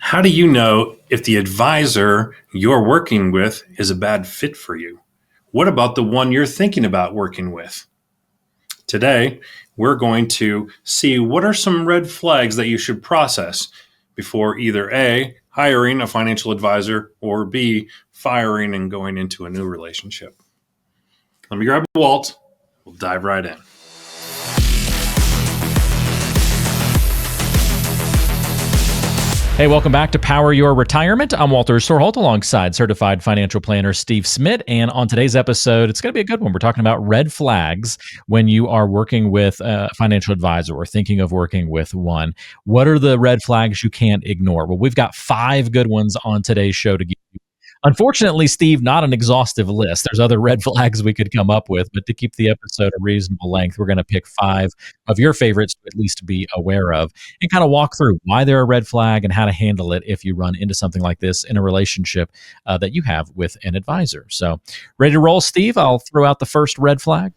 How do you know if the advisor you're working with is a bad fit for you? What about the one you're thinking about working with? Today, we're going to see what are some red flags that you should process before either A, hiring a financial advisor, or B, firing and going into a new relationship. Let me grab Walt. We'll dive right in. Hey, welcome back to Power Your Retirement. I'm Walter Sorholt alongside certified financial planner Steve Smith. And on today's episode, it's going to be a good one. We're talking about red flags when you are working with a financial advisor or thinking of working with one. What are the red flags you can't ignore? Well, we've got 5 good ones on today's show to give you. Unfortunately, Steve, not an exhaustive list. There's other red flags we could come up with, but to keep the episode a reasonable length, we're going to pick 5 of your favorites to at least be aware of and kind of walk through why they're a red flag and how to handle it if you run into something like this in a relationship that you have with an advisor. So, ready to roll, Steve? I'll throw out the first red flag.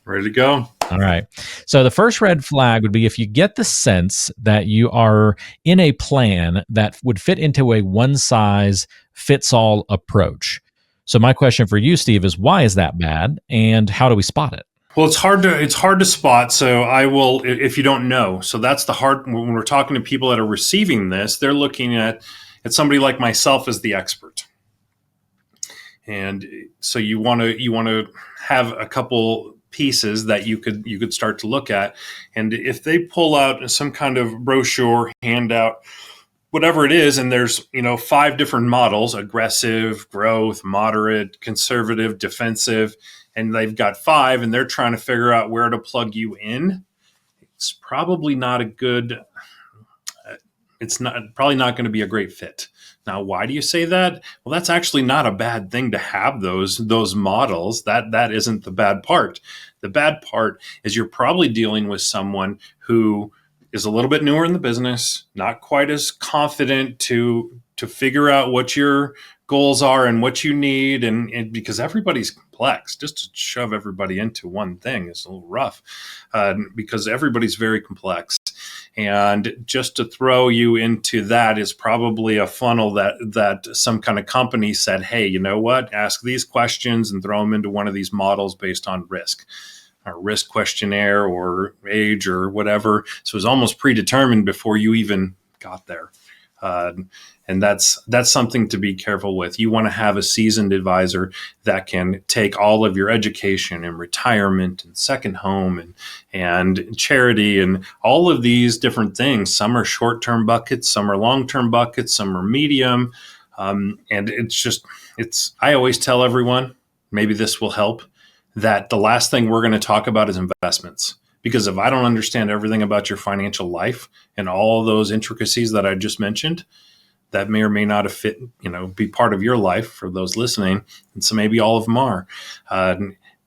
Ready to go. All right. So the first red flag would be if you get the sense that you are in a plan that would fit into a one-size-fits-all approach. So my question for you, Steve, is why is that bad, and how do we spot it? Well, it's hard to spot. So I will, if you don't know. So that's the hard, when we're talking to people that are receiving this, they're looking at somebody like myself as the expert. And so you want to have a couple pieces that you could start to look at. And if they pull out some kind of brochure, handout, whatever it is, and there's 5 different models: aggressive, growth, moderate, conservative, defensive, and they've got 5, and they're trying to figure out where to plug you in, it's probably not a good, it's not probably not going to be a great fit. Now, why do you say that? Well, that's actually not a bad thing to have those models. That isn't the bad part. The bad part is you're probably dealing with someone who is a little bit newer in the business, not quite as confident to figure out what your goals are and what you need, and because everybody's complex, just to shove everybody into one thing is a little rough, because everybody's very complex. And just to throw you into that is probably a funnel that some kind of company said, hey, you know what? Ask these questions and throw them into one of these models based on risk, or risk questionnaire, or age, or whatever. So it was almost predetermined before you even got there. And that's something to be careful with. You want to have a seasoned advisor that can take all of your education and retirement and second home and charity and all of these different things. Some are short-term buckets, some are long-term buckets, some are medium. And I always tell everyone, maybe this will help, that the last thing we're going to talk about is investments. Because if I don't understand everything about your financial life and all those intricacies that I just mentioned, that may or may not have fit, be part of your life for those listening. And so maybe all of them are.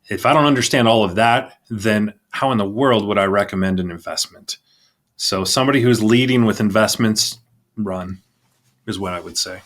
If I don't understand all of that, then how in the world would I recommend an investment? So somebody who's leading with investments, run, is what I would say.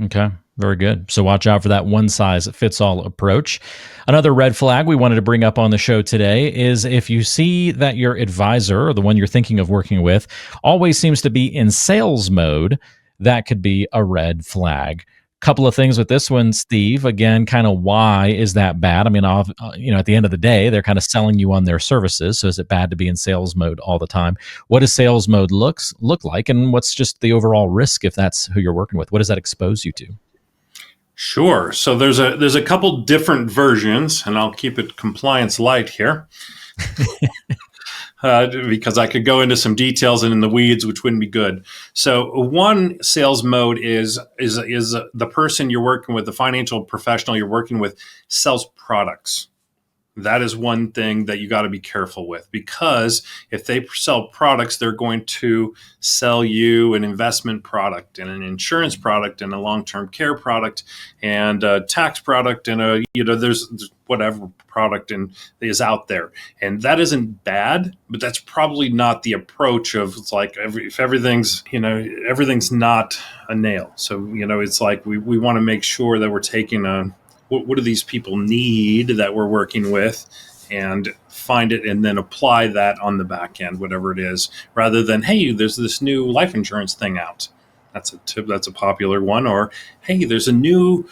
Okay, very good. So watch out for that one-size-fits-all approach. Another red flag we wanted to bring up on the show today is if you see that your advisor, or the one you're thinking of working with, always seems to be in sales mode, that could be a red flag. Couple of things with this one, Steve. Again, kind of why is that bad? I mean, at the end of the day, they're kind of selling you on their services. So is it bad to be in sales mode all the time? What does sales mode look like? And what's just the overall risk if that's who you're working with? What does that expose you to? Sure. So there's a couple different versions, and I'll keep it compliance light here. Because I could go into some details and in the weeds, which wouldn't be good. So one sales mode is the person you're working with, the financial professional you're working with, sells products. That is one thing that you got to be careful with, because if they sell products, they're going to sell you an investment product and an insurance product and a long-term care product and a tax product and there's whatever product is out there. And that isn't bad, but that's probably not the approach of, it's like if everything's not a nail. So, it's like we want to make sure that we're taking what do these people need that we're working with, and find it and then apply that on the back end, whatever it is, rather than, hey, there's this new life insurance thing out. That's a tip. That's a popular one. Or, hey, there's a new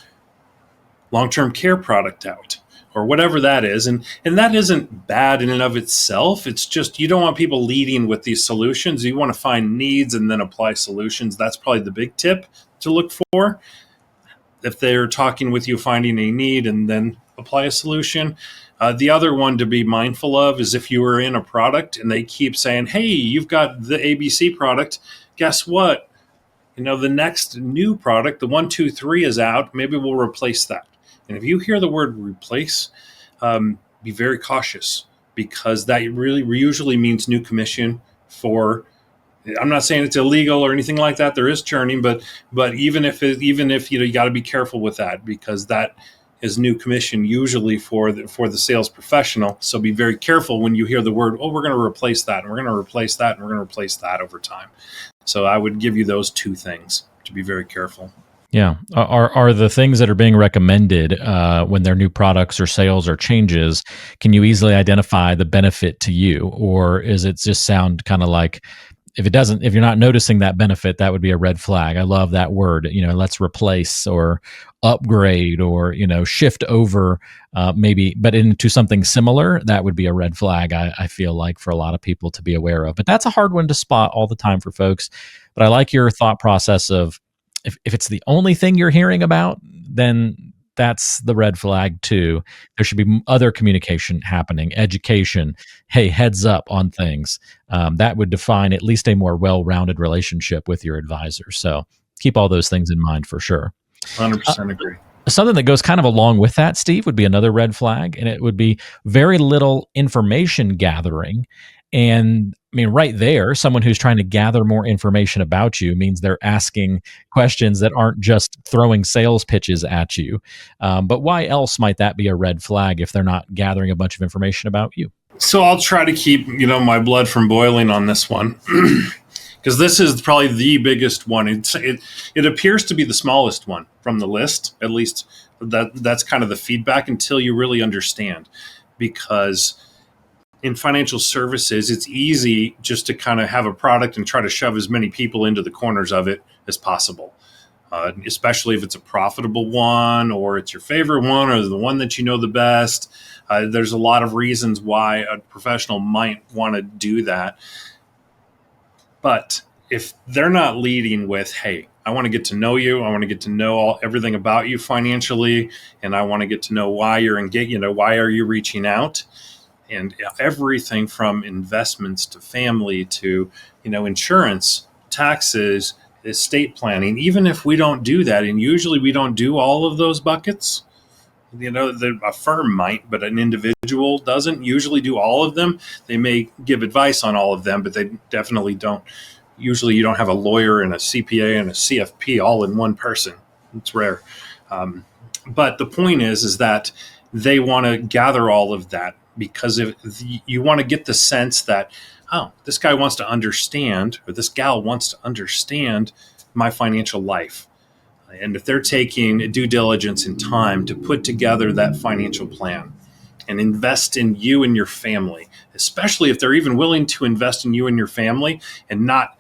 long-term care product out, or whatever that is. And that isn't bad in and of itself. It's just you don't want people leading with these solutions. You want to find needs and then apply solutions. That's probably the big tip to look for. If they're talking with you, finding a need and then apply a solution. The other one to be mindful of is if you are in a product and they keep saying, hey, you've got the ABC product. Guess what? The next new product, the 1, 2, 3 is out. Maybe we'll replace that. And if you hear the word replace, be very cautious, because that really usually means new commission for. I'm not saying it's illegal or anything like that. There is churning, but even if you got to be careful with that, because that is new commission usually for the sales professional. So be very careful when you hear the word, oh, we're going to replace that, and we're going to replace that, and we're going to replace that over time. So I would give you those two things to be very careful. Yeah. Are the things that are being recommended when they're new products or sales or changes, can you easily identify the benefit to you? Or is it just sound kind of like, if you're not noticing that benefit, that would be a red flag. I love that word, let's replace or upgrade or, shift over maybe, but into something similar, that would be a red flag, I feel like, for a lot of people to be aware of. But that's a hard one to spot all the time for folks. But I like your thought process of, if it's the only thing you're hearing about, then that's the red flag too. There should be other communication happening, education, hey, heads up on things. That would define at least a more well-rounded relationship with your advisor. So keep all those things in mind for sure. 100% agree. Something that goes kind of along with that, Steve, would be another red flag, and it would be very little information gathering. And I mean, right there, someone who's trying to gather more information about you means they're asking questions that aren't just throwing sales pitches at you. But why else might that be a red flag if they're not gathering a bunch of information about you? So I'll try to keep my blood from boiling on this one. Because this is probably the biggest one. It appears to be the smallest one from the list. At least that's kind of the feedback, until you really understand. Because in financial services, it's easy just to kind of have a product and try to shove as many people into the corners of it as possible. Especially if it's a profitable one, or it's your favorite one, or the one that you know the best. There's a lot of reasons why a professional might want to do that. But if they're not leading with, hey, I want to get to know you, I want to get to know everything about you financially, and I want to get to know why you're engaged, why are you reaching out? And everything from investments to family to, insurance, taxes, estate planning. Even if we don't do that, and usually we don't do all of those buckets, a firm might, but an individual doesn't usually do all of them. They may give advice on all of them, but they definitely don't. Usually you don't have a lawyer and a CPA and a CFP all in one person. It's rare. But the point is that they want to gather all of that, because if you want to get the sense that, oh, this guy wants to understand, or this gal wants to understand my financial life. And if they're taking due diligence and time to put together that financial plan and invest in you and your family, especially if they're even willing to invest in you and your family and not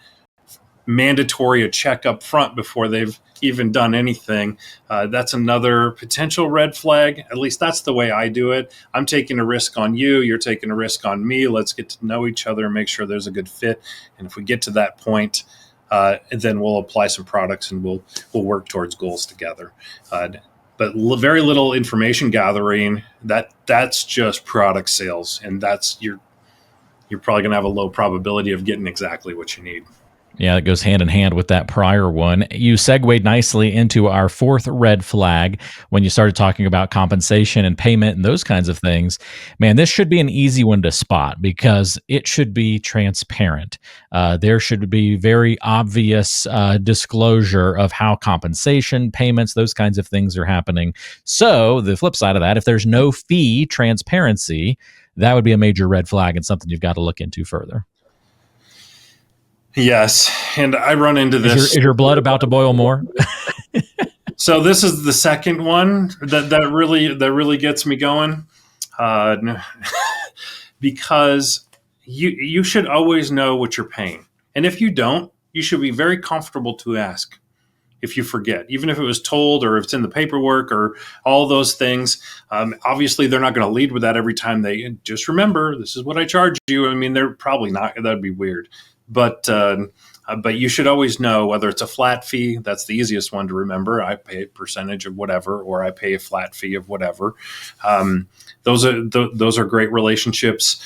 mandatory a check up front before they've even done anything, that's another potential red flag. At least that's the way I do it. I'm taking a risk on you. You're taking a risk on me. Let's get to know each other and make sure there's a good fit. And if we get to that point, then we'll apply some products and we'll work towards goals together. But very little information gathering, that's just product sales, and that's you're probably going to have a low probability of getting exactly what you need. Yeah, it goes hand in hand with that prior one. You segued nicely into our fourth red flag when you started talking about compensation and payment and those kinds of things. Man, this should be an easy one to spot, because it should be transparent. There should be very obvious disclosure of how compensation, payments, those kinds of things are happening. So the flip side of that, if there's no fee transparency, that would be a major red flag and something you've got to look into further. Yes, and I run into this. Is your blood about to boil more? So this is the second one that really gets me going, because you should always know what you're paying, and if you don't, you should be very comfortable to ask if you forget, even if it was told or if it's in the paperwork or all those things. Obviously, they're not going to lead with that every time. They just remember, this is what I charge you. I mean, they're probably not. That'd be weird. But you should always know whether it's a flat fee. That's the easiest one to remember. I pay a percentage of whatever, or I pay a flat fee of whatever. Those are great relationships.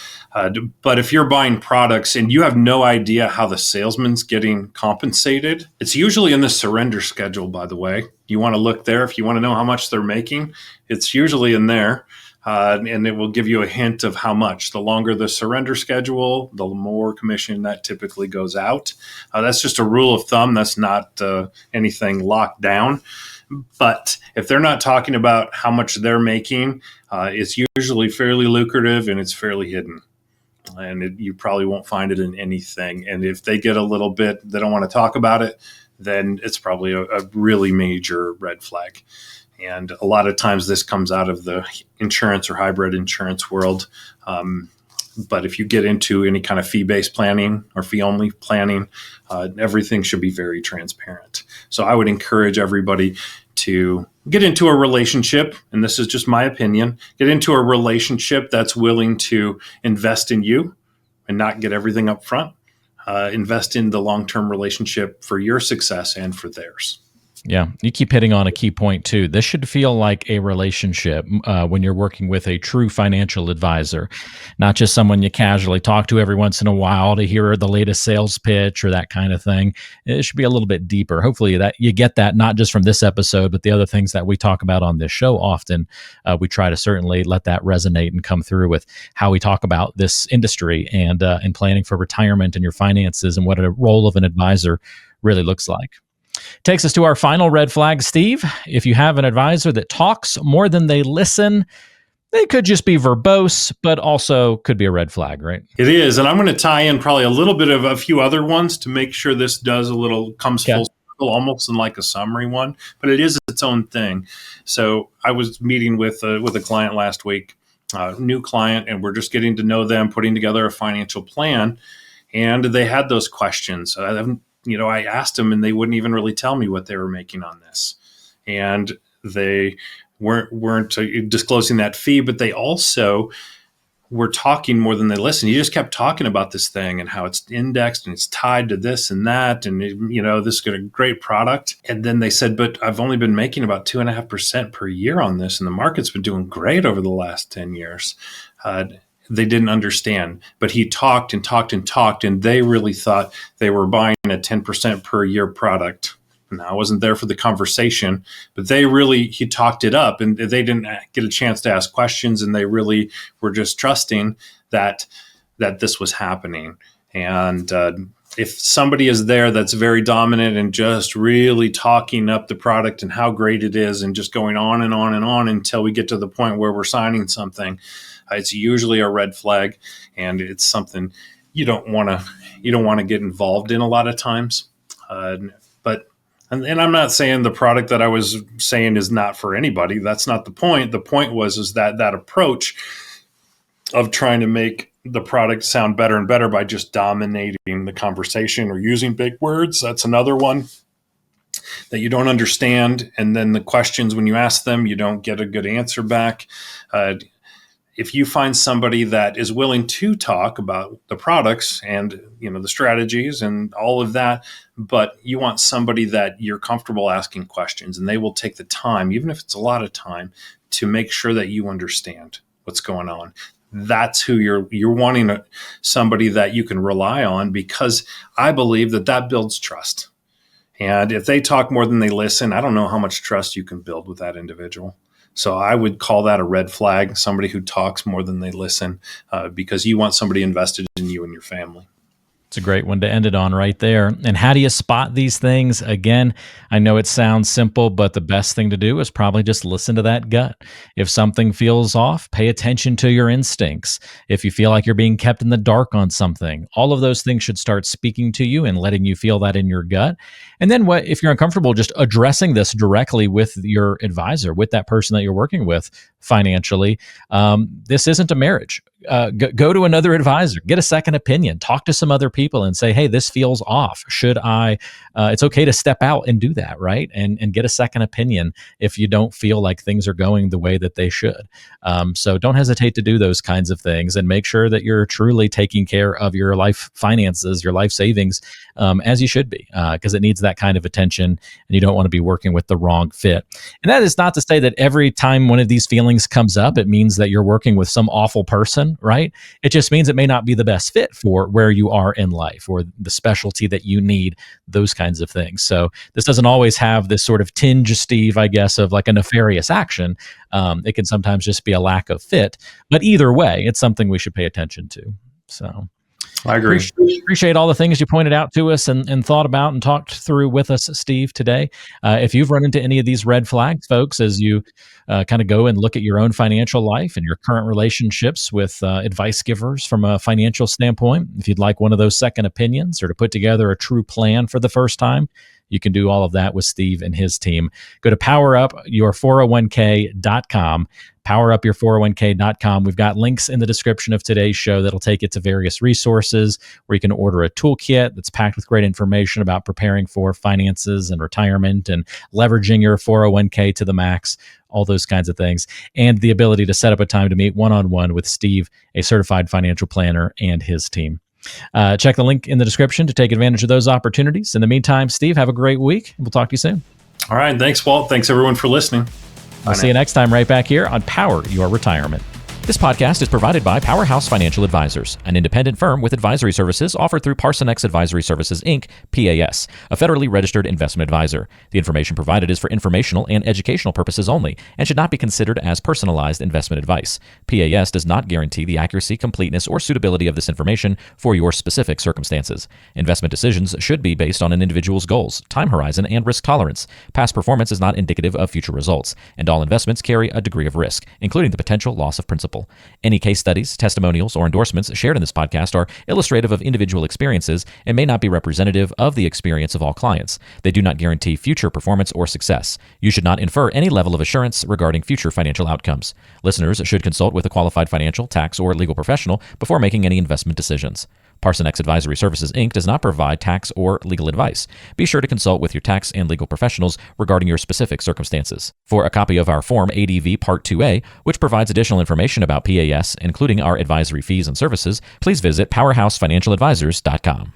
But if you're buying products and you have no idea how the salesman's getting compensated, it's usually in the surrender schedule, by the way. You want to look there. If you want to know how much they're making, it's usually in there. And it will give you a hint of how much. The longer the surrender schedule, the more commission that typically goes out. That's just a rule of thumb. That's not anything locked down. But if they're not talking about how much they're making, it's usually fairly lucrative and it's fairly hidden. And you probably won't find it in anything. And if they get a little bit, they don't want to talk about it, then it's probably a really major red flag. And a lot of times this comes out of the insurance or hybrid insurance world. But if you get into any kind of fee-based planning or fee-only planning, everything should be very transparent. So I would encourage everybody to get into a relationship, and this is just my opinion, get into a relationship that's willing to invest in you and not get everything up front. Invest in the long-term relationship for your success and for theirs. Yeah, you keep hitting on a key point too. This should feel like a relationship when you're working with a true financial advisor, not just someone you casually talk to every once in a while to hear the latest sales pitch or that kind of thing. It should be a little bit deeper. Hopefully that you get that not just from this episode, but the other things that we talk about on this show often. We try to certainly let that resonate and come through with how we talk about this industry and planning for retirement and your finances and what a role of an advisor really looks like. Takes us to our final red flag, Steve. If you have an advisor that talks more than they listen, they could just be verbose, but also could be a red flag, right? It is. And I'm going to tie in probably a little bit of a few other ones to make sure this comes full circle, almost in like a summary one, but it is its own thing. So I was meeting with a client last week, new client, and we're just getting to know them, putting together a financial plan. And they had those questions. I asked them and they wouldn't even really tell me what they were making on this. And they weren't disclosing that fee, but they also were talking more than they listened. You just kept talking about this thing and how it's indexed and it's tied to this and that. And, this is a great product. And then they said, but I've only been making about 2.5% per year on this. And the market's been doing great over the last 10 years. They didn't understand, but he talked and talked and talked, and they really thought they were buying a 10% per year product. And I wasn't there for the conversation, but he talked it up, and they didn't get a chance to ask questions, and they really were just trusting that this was happening. And if somebody is there that's very dominant and just really talking up the product and how great it is and just going on and on and on until we get to the point where we're signing something, it's usually a red flag, and it's something you don't want to get involved in a lot of times. But I'm not saying the product that I was saying is not for anybody. That's not the point. The point was that approach of trying to make the product sound better and better by just dominating the conversation or using big words. That's another one that you don't understand. And then the questions, when you ask them, you don't get a good answer back. If you find somebody that is willing to talk about the products and the strategies and all of that, but you want somebody that you're comfortable asking questions, and they will take the time, even if it's a lot of time, to make sure that you understand what's going on. That's who you're wanting, somebody that you can rely on, because I believe that builds trust. And if they talk more than they listen, I don't know how much trust you can build with that individual. So I would call that a red flag, somebody who talks more than they listen, because you want somebody invested in you and your family. It's a great one to end it on right there. And how do you spot these things? Again, I know it sounds simple, but the best thing to do is probably just listen to that gut. If something feels off, pay attention to your instincts. If you feel like you're being kept in the dark on something, all of those things should start speaking to you and letting you feel that in your gut. And then if you're uncomfortable, just addressing this directly with your advisor, with that person that you're working with, financially, this isn't a marriage. Go to another advisor, get a second opinion, talk to some other people and say, hey, this feels off. Should I, it's okay to step out and do that, right? And get a second opinion if you don't feel like things are going the way that they should. So don't hesitate to do those kinds of things and make sure that you're truly taking care of your life finances, your life savings, as you should be, because it needs that kind of attention and you don't want to be working with the wrong fit. And that is not to say that every time one of these feelings comes up, it means that you're working with some awful person, right? It just means it may not be the best fit for where you are in life or the specialty that you need, those kinds of things. So this doesn't always have this sort of tinge, Steve, I guess, of like a nefarious action. It can sometimes just be a lack of fit. But either way, it's something we should pay attention to. So I agree. Appreciate all the things you pointed out to us and thought about and talked through with us, Steve, today. If you've run into any of these red flags, folks, as you kind of go and look at your own financial life and your current relationships with advice givers from a financial standpoint, if you'd like one of those second opinions or to put together a true plan for the first time, you can do all of that with Steve and his team. Go to powerupyour401k.com, powerupyour401k.com. We've got links in the description of today's show that'll take you to various resources where you can order a toolkit that's packed with great information about preparing for finances and retirement and leveraging your 401k to the max, all those kinds of things, and the ability to set up a time to meet one-on-one with Steve, a certified financial planner, and his team. Check the link in the description to take advantage of those opportunities. In the meantime, Steve, have a great week. We'll talk to you soon. All right. Thanks, Walt. Thanks, everyone, for listening. I'll see you next time right back here on Power Your Retirement. This podcast is provided by Powerhouse Financial Advisors, an independent firm with advisory services offered through Parson X Advisory Services, Inc., PAS, a federally registered investment advisor. The information provided is for informational and educational purposes only and should not be considered as personalized investment advice. PAS does not guarantee the accuracy, completeness, or suitability of this information for your specific circumstances. Investment decisions should be based on an individual's goals, time horizon, and risk tolerance. Past performance is not indicative of future results, and all investments carry a degree of risk, including the potential loss of principal. Any case studies, testimonials, or endorsements shared in this podcast are illustrative of individual experiences and may not be representative of the experience of all clients. They do not guarantee future performance or success. You should not infer any level of assurance regarding future financial outcomes. Listeners should consult with a qualified financial, tax, or legal professional before making any investment decisions. Parson X Advisory Services, Inc. does not provide tax or legal advice. Be sure to consult with your tax and legal professionals regarding your specific circumstances. For a copy of our Form ADV Part 2A, which provides additional information about PAS, including our advisory fees and services, please visit powerhousefinancialadvisors.com.